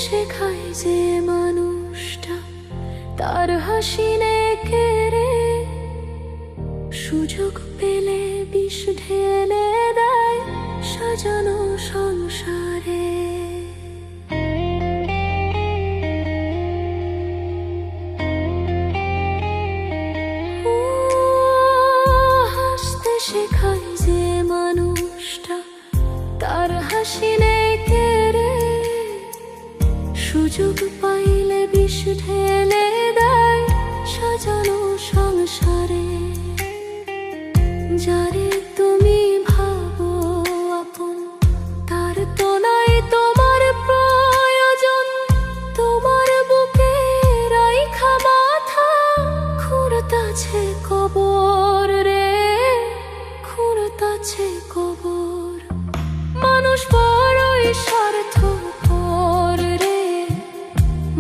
শেখায় যে মানুষটা তার হাসি নেই কেড়ে, সুযোগ পেলে বিষ ঢেলে দেয় সাজানো সংসারে। হাসতে শেখায় যে মানুষটা তার হাসি নেই কেড়ে, সুযোগ পাইলে বিষ ঢেলে দেয় সাজানো সংসারে। যারে তুমি ভাবো আপন তার তো নাই তোমার প্রয়োজন, তোমার বুকে রাইখা মাথা খুঁড়তাছে কবর রে, খুঁড়তাছে কবর। মানুষ বড়ই স্বার্থপর রে,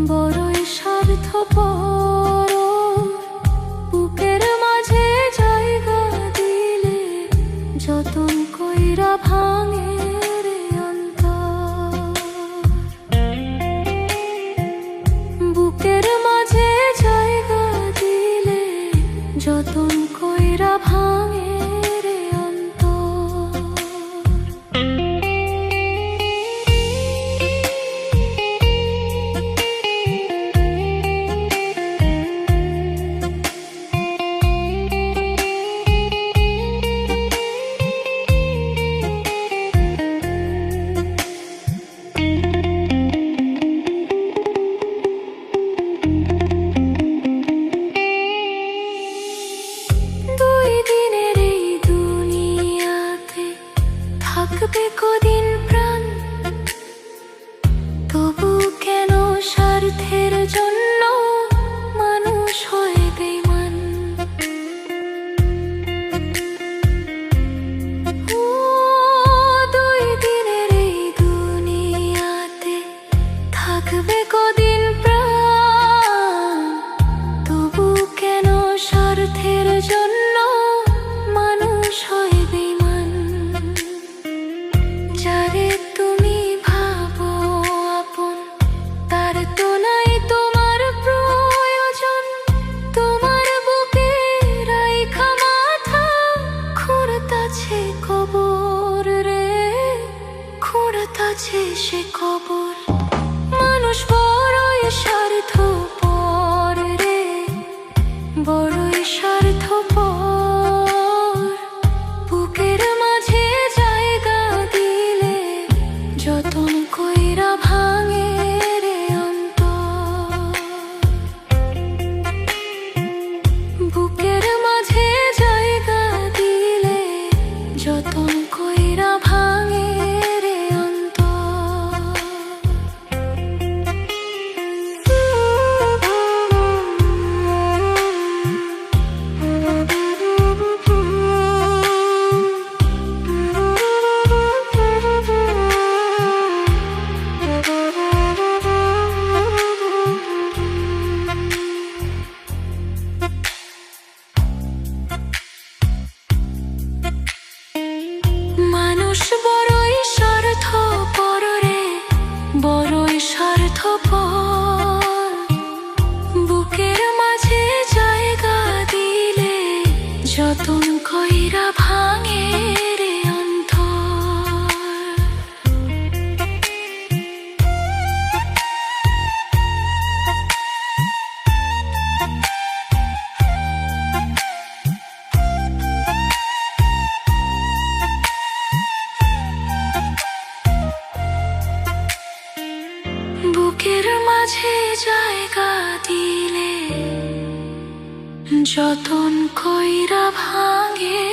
বড়ই স্বার্থপর। বুকের মাঝে জায়গা দিলে যতন কইরা ভাঙে রে অন্তর। বুকের মাঝে জায়গা দিলে যতন কইরা ভাঙে রে অন্তর। থাকবে কদিন প্রাণ, তবু কেন স্বার্থের জন্য মানুষ হয় বেঈমান। দুই দিনের এই দুনিয়াতে থাকবে কদিন প্রাণ, তবু কেন স্বার্থের জন্য মানুষ হয় বেঈমান। যারে তুমি ভাবো আপন তার তো নাই তোমার প্রয়োজন, তোমার বুকে রাইখা মাথা খুঁড়তাছে কবর রে, খুঁড়তাছে সে কবর। মানুষ বড়ই স্বার্থপর রে, বড়ই স্বার্থপর। বুকের মাঝে জায়গা দিলে যতন কইরা ভাঙে রে অন্তর। বুকের মাঝে জায়গা দিলে যতন কইরা ভাঙে রে অন্তর। মানুষ বড়ই স্বার্থপর রে, বড়ই স্বার্থপর। বুকের মাঝে জায়গা দিলে যতন কইরা ভাঙে রে অন্তর। বুকের মাঝে জায়গা দিলে যতন কইরা ভাঙে